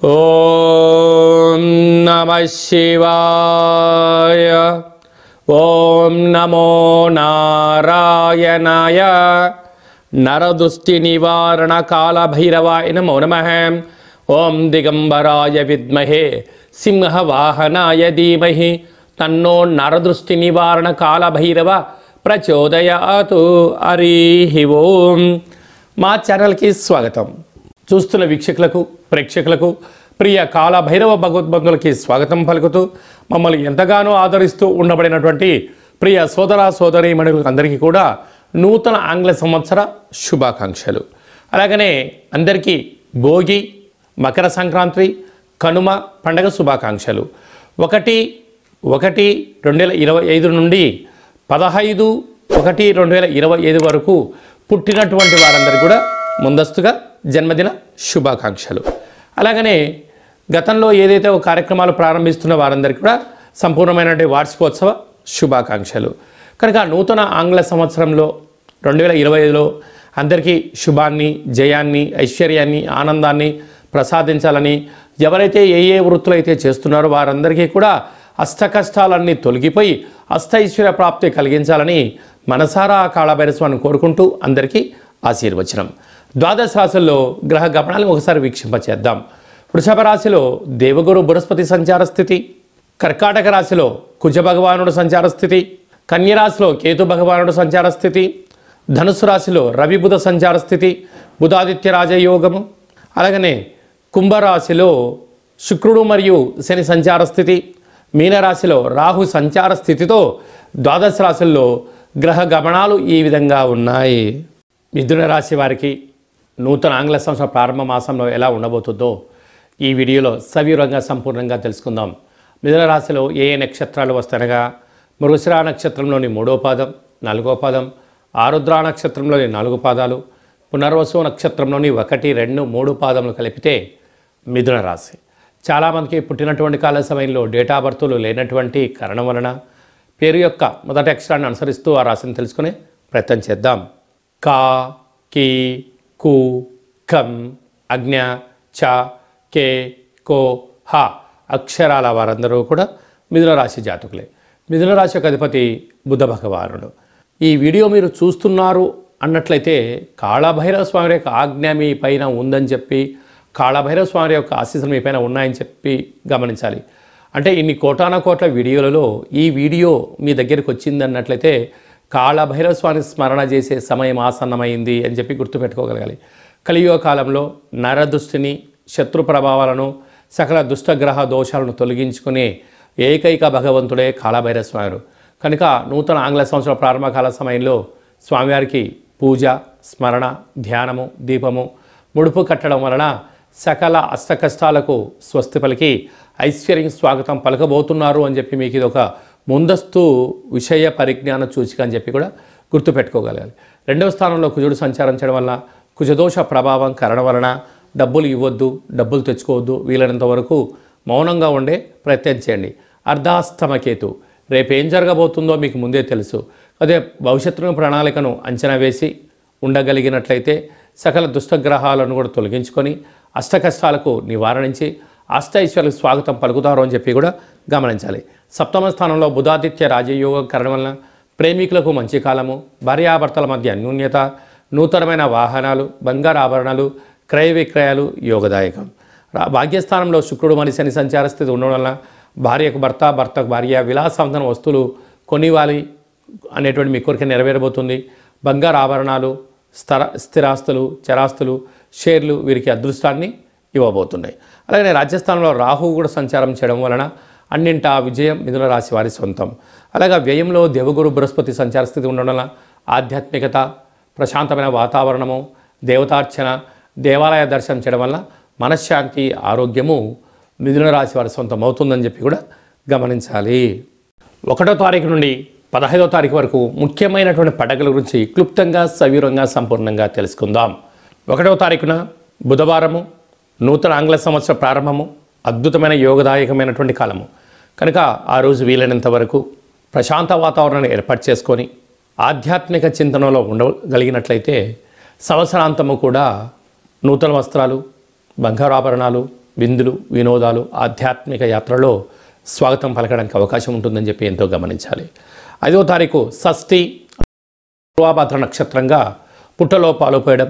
ఓం నమః శివాయ. ఓం నమో నారాయణాయ. నరదుష్టి నివారణ కాళభైరవాయ నమో నమః. ఓం దిగంబరాయ విద్మహే సింహవాహనాయ ధీమహి తన్నో నరదృష్టి నివారణ కాళభైరవ ప్రచోదయాతు. హరి ఓం. మా ఛానల్కి స్వాగతం. చూస్తున్న వీక్షకులకు ప్రేక్షకులకు ప్రియ కాళభైరవ భగవద్బంధులకి స్వాగతం పలుకుతూ మమ్మల్ని ఎంతగానో ఆదరిస్తూ ఉండబడినటువంటి ప్రియ సోదర సోదరీమణులకు అందరికీ కూడా నూతన ఆంగ్ల సంవత్సర శుభాకాంక్షలు. అలాగనే అందరికీ భోగి, మకర సంక్రాంతి, కనుమ పండగ శుభాకాంక్షలు. 1/1/2025 నుండి 15/1/2025 వరకు పుట్టినటువంటి వారందరికీ కూడా ముందస్తుగా జన్మదిన శుభాకాంక్షలు. అలాగనే గతంలో ఏదైతే ఒక కార్యక్రమాలు ప్రారంభిస్తున్న వారందరికీ కూడా సంపూర్ణమైనటువంటి వార్షికోత్సవ శుభాకాంక్షలు. కనుక నూతన ఆంగ్ల సంవత్సరంలో 2025లో అందరికీ శుభాన్ని, జయాన్ని, ఐశ్వర్యాన్ని, ఆనందాన్ని ప్రసాదించాలని, ఎవరైతే ఏ వృత్తులు అయితే చేస్తున్నారో వారందరికీ కూడా అష్ట కష్టాలన్నీ తొలగిపోయి అష్టైశ్వర్య ప్రాప్తి కలిగించాలని మనసారా కాళభైరవ స్వామిని కోరుకుంటూ అందరికీ ఆశీర్వచనం. ద్వాదశ రాశుల్లో గ్రహ గమనాలను ఒకసారి వీక్షింపచేద్దాం. వృషభ రాశిలో దేవగురు బృహస్పతి సంచార స్థితి, కర్కాటక రాశిలో కుజ భగవానుడు సంచార స్థితి, కన్యరాశిలో కేతు భగవానుడు సంచార స్థితి, ధనుసు రాశిలో రవి బుధ సంచార స్థితి, బుధాదిత్య రాజయోగము. అలాగనే కుంభరాశిలో శుక్రుడు మరియు శని సంచార స్థితి, మీనరాశిలో రాహు సంచార స్థితితో ద్వాదశ రాశుల్లో గ్రహ గమనాలు ఈ విధంగా ఉన్నాయి. మిథున రాశి వారికి నూతన ఆంగ్ల సంవత్సర ప్రారంభ మాసంలో ఎలా ఉండబోతుందో ఈ వీడియోలో సవివరంగా సంపూర్ణంగా తెలుసుకుందాం. మిథున రాశిలో ఏ నక్షత్రాలు వస్తాయనగా మృగశిర నక్షత్రంలోని 3వ పాదం, 4వ పాదం, ఆరుద్ర నక్షత్రంలోని 4 పాదాలు, పునర్వసు నక్షత్రంలోని 1, 2, 3 పాదములు కలిపితే మిథున రాశి. చాలామందికి పుట్టినటువంటి కాల సమయంలో డేటా బర్తులు లేనటువంటి కారణం వలన పేరు యొక్క మొదటి అక్షరాన్ని అనుసరిస్తూ ఆ రాశిని తెలుసుకునే ప్రయత్నం చేద్దాం. కా, కి, కు, కం, అజ్ఞ, చ, కే, కో, హ అక్షరాల వారందరూ కూడా మిథున రాశి జాతకులే. మిథున రాశి యొక్క అధిపతి బుధ భగవానుడు. ఈ వీడియో మీరు చూస్తున్నారు అన్నట్లయితే కాళభైరవ స్వామి యొక్క ఆజ్ఞ మీ పైన ఉందని చెప్పి, కాళభైరవ స్వామి యొక్క ఆశీస్సులు మీ పైన ఉన్నాయని చెప్పి గమనించాలి. అంటే ఇన్ని కోటాన కోట్ల వీడియోలలో ఈ వీడియో మీ దగ్గరికి వచ్చింది అన్నట్లయితే కాళభైరవ స్వామి స్మరణ చేసే సమయం ఆసన్నమైంది అని చెప్పి గుర్తుపెట్టుకోగలగాలి. కలియుగ కాలంలో నరదృష్టిని, శత్రు ప్రభావాలను, సకల దుష్టగ్రహ దోషాలను తొలగించుకునే ఏకైక భగవంతుడే కాళభైరవ స్వామి. కనుక నూతన ఆంగ్ల సంవత్సర ప్రారంభకాల సమయంలో స్వామివారికి పూజ, స్మరణ, ధ్యానము, దీపము, ముడుపు కట్టడం వలన సకల అష్ట కష్టాలకు స్వస్తి పలికి ఐశ్వర్యం స్వాగతం పలకబోతున్నారు అని చెప్పి మీకు ఇది ఒక ముందస్తు విషయ పరిజ్ఞాన సూచిక అని చెప్పి కూడా గుర్తుపెట్టుకోగలగాలి. 2వ స్థానంలో కుజుడు సంచారం చేయడం వల్ల కుజదోష ప్రభావం కారణం వలన డబ్బులు ఇవ్వద్దు, డబ్బులు తెచ్చుకోవద్దు, వీలైనంత వరకు మౌనంగా ఉండే ప్రయత్నం చేయండి. అర్ధాష్టమకేతు రేపేం జరగబోతుందో మీకు ముందే తెలుసు. అదే భవిష్యత్తు ప్రణాళికను అంచనా వేసి ఉండగలిగినట్లయితే సకల దుష్టగ్రహాలను కూడా తొలగించుకొని అష్ట కష్టాలకు నివారణించి అష్టైశ్వర్యాలకు స్వాగతం పలుకుతారు అని చెప్పి కూడా గమనించాలి. 7వ స్థానంలో బుధాదిత్య రాజయోగం కారణం వలన ప్రేమికులకు మంచి కాలము, భార్యాభర్తల మధ్య అన్యోన్యత, నూతనమైన వాహనాలు, బంగారు ఆభరణాలు, క్రయ విక్రయాలు యోగదాయకం. భాగ్యస్థానంలో శుక్రుడు మరియు శని సంచార స్థితి ఉండడం వలన భార్యకు భర్త, భర్తకు భార్య, విలాసవంతమైన వస్తువులు కొనివ్వాలి అనేటువంటి మీ కోరిక నెరవేరబోతుంది. బంగారు ఆభరణాలు, స్థిరాస్తులు, చరాస్తులు, షేర్లు వీరికి అదృష్టాన్ని ఇవ్వబోతున్నాయి. అలాగే రాజ్యస్థానంలో రాహు కూడా సంచారం చేయడం వలన అన్నింటా విజయం మిథున రాశి వారి సొంతం. అలాగే వ్యయంలో దేవగురు బృహస్పతి సంచార స్థితి ఉండడం వలన ఆధ్యాత్మికత, ప్రశాంతమైన వాతావరణము, దేవతార్చన, దేవాలయ దర్శనం చేయడం వల్ల మనశ్శాంతి, ఆరోగ్యము మిథున రాశి వారి సొంతం అవుతుందని చెప్పి కూడా గమనించాలి. 1వ తారీఖు నుండి 15వ తారీఖు వరకు ముఖ్యమైనటువంటి పండుగల గురించి క్లుప్తంగా సవివరంగా సంపూర్ణంగా తెలుసుకుందాం. 1వ తారీఖున బుధవారము, నూతన ఆంగ్ల సంవత్సర ప్రారంభము, అద్భుతమైన యోగదాయకమైనటువంటి కాలము. కనుక ఆ రోజు వీలైనంత వరకు ప్రశాంత వాతావరణాన్ని ఏర్పాటు చేసుకొని ఆధ్యాత్మిక చింతనలో ఉండగలిగినట్లయితే సంవత్సరాంతము కూడా నూతన వస్త్రాలు, బంగారు ఆభరణాలు, విందులు, వినోదాలు, ఆధ్యాత్మిక యాత్రలో స్వాగతం పలకడానికి అవకాశం ఉంటుందని చెప్పి ఎంతో గమనించాలి. 5వ తారీఖు షష్ఠి పూర్వాభాద్ర నక్షత్రంగా పుట్టలో పాలుపోయడం,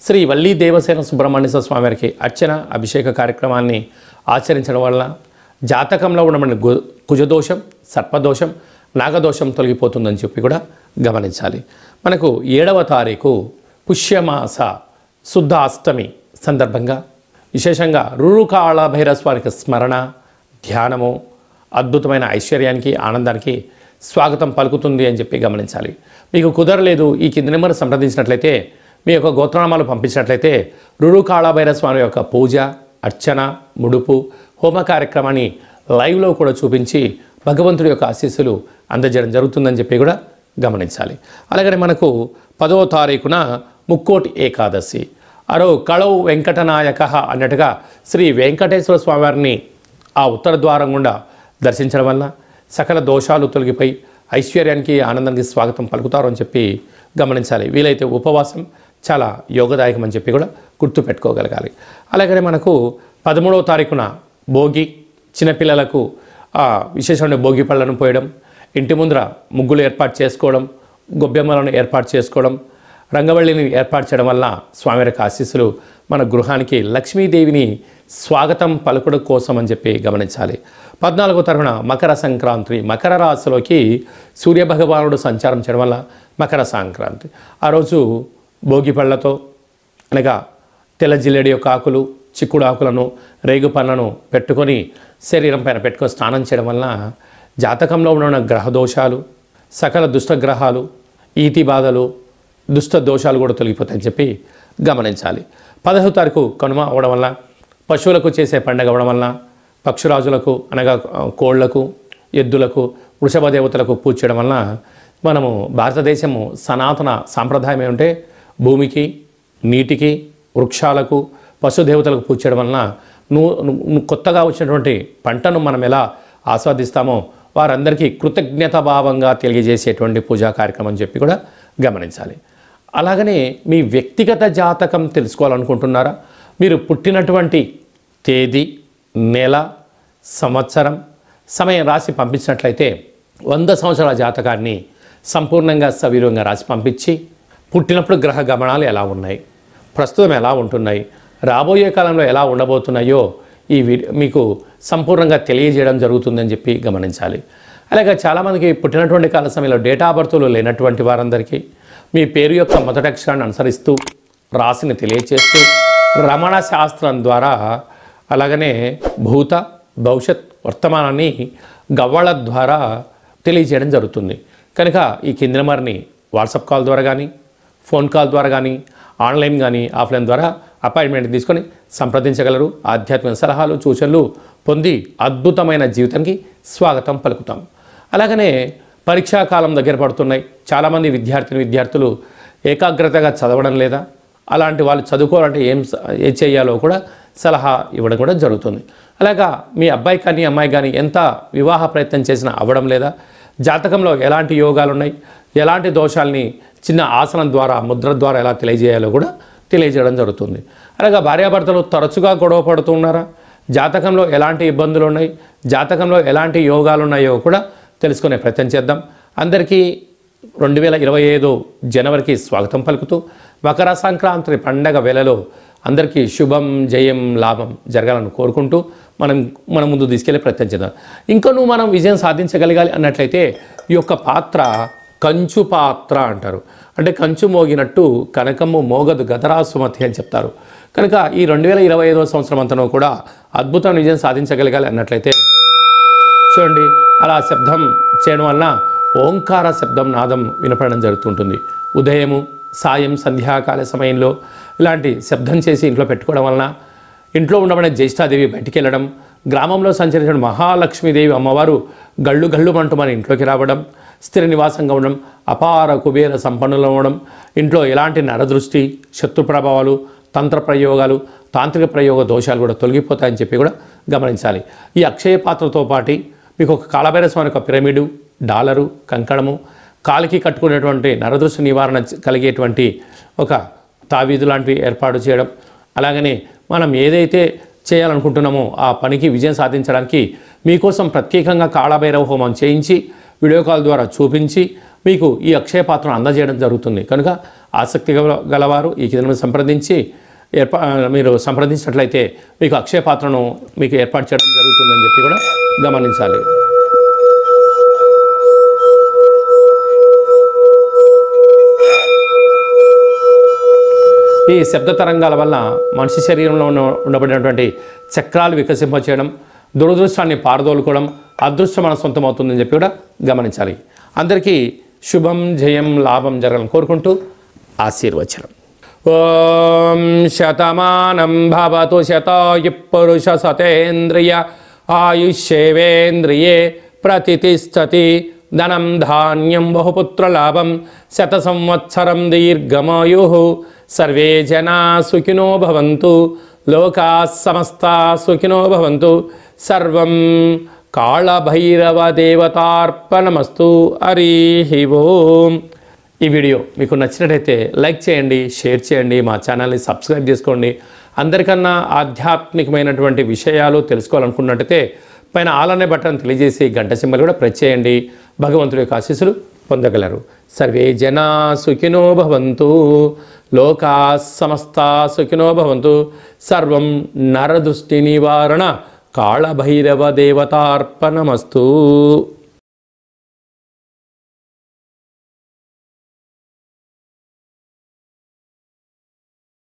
శ్రీ వల్లీ దేవసేన సుబ్రహ్మణ్య స్వామి వారికి అర్చన అభిషేక కార్యక్రమాన్ని ఆచరించడం వలన జాతకంలో ఉన్న కుజదోషం, సర్పదోషం, నాగదోషం తొలగిపోతుందని చెప్పి కూడా గమనించాలి. మనకు 7వ తారీఖు పుష్యమాస శుద్ధ అష్టమి సందర్భంగా విశేషంగా రురుకాళ భైరస్వామికి స్మరణ, ధ్యానము అద్భుతమైన ఐశ్వర్యానికి, ఆనందానికి స్వాగతం పలుకుతుంది అని చెప్పి గమనించాలి. మీకు కుదరలేదు, ఈ కింది నెంబర్ సంప్రదించినట్లయితే, మీ యొక్క గోత్రనామాలు పంపించినట్లయితే రురుకాళ భైరస్వామి యొక్క పూజ, అర్చన, ముడుపు, హోమ కార్యక్రమాన్ని లైవ్లో కూడా చూపించి భగవంతుడి యొక్క ఆశీస్సులు అందజేయడం జరుగుతుందని చెప్పి కూడా గమనించాలి. అలాగనే మనకు 10వ తారీఖున ముక్కోటి ఏకాదశి, అరో కళౌ వెంకటనాయక అన్నట్టుగా శ్రీ వెంకటేశ్వర స్వామివారిని ఆ ఉత్తర ద్వారం గుండా దర్శించడం వల్ల సకల దోషాలు తొలగిపోయి ఐశ్వర్యానికి, ఆనందానికి స్వాగతం పలుకుతారు అని చెప్పి గమనించాలి. వీలైతే ఉపవాసం చాలా యోగదాయకం అని చెప్పి కూడా గుర్తుపెట్టుకోగలగాలి. అలాగనే మనకు 13వ తారీఖున భోగి, చిన్నపిల్లలకు విశేషమైన భోగి పళ్ళను పోయడం, ఇంటి ముందర ముగ్గులు ఏర్పాటు చేసుకోవడం, గొబ్బెమ్మలను ఏర్పాటు చేసుకోవడం, రంగవల్లిని ఏర్పాటు చేయడం వల్ల స్వామివారికి ఆశీస్సులు మన గృహానికి లక్ష్మీదేవిని స్వాగతం పలుకుడు కోసం అని చెప్పి గమనించాలి. 14వ తారీఖున మకర సంక్రాంతి, మకర రాశిలోకి సూర్యభగవానుడు సంచారం చేయడం వల్ల మకర సంక్రాంతి. ఆ రోజు భోగి పళ్ళతో అనగా తెల్ల జిల్లేడి యొక్క ఆకులు, చిక్కుడు ఆకులను, రేగు పండ్లను పెట్టుకొని శరీరం పైన పెట్టుకొని స్నానం చేయడం వల్ల జాతకంలో ఉన్న గ్రహదోషాలు, సకల దుష్టగ్రహాలు, ఈతి బాధలు, దుష్ట దోషాలు కూడా తొలగిపోతాయని చెప్పి గమనించాలి. 15వ తారీఖు కనుమ అవడం వల్ల, పశువులకు చేసే పండగ అవడం వల్ల, పక్షురాజులకు అనగా కోళ్లకు, ఎద్దులకు, వృషభ దేవతలకు పూజ చేయడం వల్ల మనము భారతదేశము సనాతన సాంప్రదాయం ఏమంటే భూమికి, నీటికి, వృక్షాలకు, పశుదేవతలకు పూజ చేయడం వలన కొత్తగా వచ్చినటువంటి పంటను మనం ఎలా ఆస్వాదిస్తామో వారందరికీ కృతజ్ఞత భావంగా తెలియజేసేటువంటి పూజా కార్యక్రమం అని చెప్పి కూడా గమనించాలి. అలాగనే మీ వ్యక్తిగత జాతకం తెలుసుకోవాలనుకుంటున్నారా? మీరు పుట్టినటువంటి తేదీ, నెల, సంవత్సరం, సమయం రాసి పంపించినట్లయితే 100 సంవత్సరాల జాతకాన్ని సంపూర్ణంగా సవివరంగా రాసి పంపించి, పుట్టినప్పుడు గ్రహ గమనాలు ఎలా ఉన్నాయి, ప్రస్తుతం ఎలా ఉంటున్నాయి, రాబోయే కాలంలో ఎలా ఉండబోతున్నాయో ఈ మీకు సంపూర్ణంగా తెలియజేయడం జరుగుతుందని చెప్పి గమనించాలి. అలాగే చాలామందికి పుట్టినటువంటి కాల సమయంలో డేటా బర్త్లు లేనటువంటి వారందరికీ మీ పేరు యొక్క మొదటి అక్షరాన్ని అనుసరిస్తూ రాశిని తెలియచేస్తూ రమణ శాస్త్రం ద్వారా అలాగనే భూత, భవిష్యత్, వర్తమానాన్ని గవ్వళ ద్వారా తెలియజేయడం జరుగుతుంది. కనుక ఈ కింది నెంబర్ని వాట్సాప్ కాల్ ద్వారా కానీ, ఫోన్ కాల్ ద్వారా కానీ, ఆన్లైన్ కానీ, ఆఫ్లైన్ ద్వారా అపాయింట్మెంట్ తీసుకొని సంప్రదించగలరు. ఆధ్యాత్మిక సలహాలు, సూచనలు పొంది అద్భుతమైన జీవితానికి స్వాగతం పలుకుతాం. అలాగనే పరీక్షాకాలం దగ్గర పడుతున్నాయి. చాలామంది విద్యార్థులు ఏకాగ్రతగా చదవడం లేదా, అలాంటి వాళ్ళు చదువుకోవాలంటే ఏం చేయాలో కూడా సలహా ఇవ్వడం కూడా జరుగుతుంది. అలాగా మీ అబ్బాయి కానీ అమ్మాయి కానీ ఎంత వివాహ ప్రయత్నం చేసినా అవ్వడం లేదా, జాతకంలో ఎలాంటి యోగాలు ఉన్నాయి, ఎలాంటి దోషాలని చిన్న ఆసనం ద్వారా, ముద్ర ద్వారా ఎలా తెలియజేయాలో కూడా తెలియజేయడం జరుగుతుంది. అలాగా భార్యాభర్తలు తరచుగా గొడవ పడుతున్నారా, జాతకంలో ఎలాంటి ఇబ్బందులు ఉన్నాయి, జాతకంలో ఎలాంటి యోగాలు ఉన్నాయో కూడా తెలుసుకునే ప్రయత్నం చేద్దాం. అందరికీ 2025 జనవరికి స్వాగతం పలుకుతూ మకర సంక్రాంతి పండగ వేళలో అందరికీ శుభం, జయం, లాభం జరగాలని కోరుకుంటూ మన ముందు తీసుకెళ్లే ప్రయత్నం చేద్దాం. ఇంకనూ మనం విజయం సాధించగలగాలి అన్నట్లయితే ఈ యొక్క పాత్ర కంచు పాత్ర అంటారు. అంటే కంచు మోగినట్టు కనకము మోగదు గదరా సుమతి అని చెప్తారు. కనుక ఈ 2025 సంవత్సరం అంతనూ కూడా అద్భుతమైన విజయం సాధించగలగాలి అన్నట్లయితే చూడండి, అలా శబ్దం చేయడం వలన ఓంకార శబ్దం, నాదం వినపడడం జరుగుతుంటుంది. ఉదయము, సాయం, సంధ్యాకాల సమయంలో ఇలాంటి శబ్దం చేసి ఇంట్లో పెట్టుకోవడం వలన ఇంట్లో ఉండబడే జ్యేష్ఠాదేవి బయటికి వెళ్ళడం, గ్రామంలో సంచరించిన మహాలక్ష్మీదేవి అమ్మవారు గళ్ళు గళ్ళు అంటూ మన ఇంట్లోకి రావడం, స్థిర నివాసంగా ఉండడం, అపార కుబేర సంపన్నులు అవ్వడం, ఇంట్లో ఎలాంటి నరదృష్టి, శత్రు ప్రభావాలు, తంత్ర ప్రయోగాలు, తాంత్రిక ప్రయోగ దోషాలు కూడా తొలగిపోతాయని చెప్పి కూడా గమనించాలి. ఈ అక్షయ పాత్రతో పాటు మీకు ఒక కాళభైరవ స్వామి యొక్క పిరమిడు, డాలరు, కంకణము, కాలికి కట్టుకునేటువంటి నరదృష్టి నివారణ కలిగేటువంటి ఒక తావీదు లాంటివి ఏర్పాటు చేయడం, అలాగనే మనం ఏదైతే చేయాలనుకుంటున్నామో ఆ పనికి విజయం సాధించడానికి మీకోసం ప్రత్యేకంగా కాళభైరవ హోమం చేయించి వీడియో కాల్ ద్వారా చూపించి మీకు ఈ అక్షయ పాత్రను అందజేయడం జరుగుతుంది. కనుక ఆసక్తి గలవారు ఈ కింద సంప్రదించి మీరు సంప్రదించినట్లయితే మీకు అక్షయ పాత్రను మీకు ఏర్పాటు చేయడం జరుగుతుందని చెప్పి కూడా గమనించాలి. ఈ శబ్ద తరంగాల వల్ల మనిషి శరీరంలో ఉండబడినటువంటి చక్రాలు వికసింపచేయడం, దురదృష్టాన్ని పారదోలుకోవడం, అదృష్టం మన సొంతం అవుతుందని చెప్పి కూడా గమనించాలి. అందరికీ శుభం, జయం, లాభం జరగాలని కోరుకుంటూ ఆశీర్వచనం. ఓం శతమానం భవతు శతాయు పురుష సతేంద్రియ ఆయుష్యేవేంద్రియే ప్రతిష్టతి ధనం ధాన్యం బహుపుత్రలాభం శత సంవత్సరం దీర్ఘమాయు సర్వే జనా సుఖినో భవంతు లోకా సమస్తా సుఖినో భవంతు సర్వం కాళభైరవ దేవతార్పణమస్తు. హరి ఓం. ఈ వీడియో మీకు నచ్చినట్లయితే లైక్ చేయండి, షేర్ చేయండి, మా ఛానల్ని సబ్స్క్రైబ్ చేసుకోండి. అందరికన్నా ఆధ్యాత్మికమైనటువంటి విషయాలు తెలుసుకోవాలనుకున్నట్టయితే పైన ఆల్ అనే బటన్ తెలియజేసి గంట సింబల్ కూడా ప్రెస్ చేయండి. భగవంతుడి యొక్క ఆశీస్సులు పొందగలరు. సర్వే జనా సుఖినో భవంతు లోకా సమస్తా సుఖినో భవంతు సర్వం నరదృష్టి నివారణ కాళభైరవ దేవతార్పణమస్తు.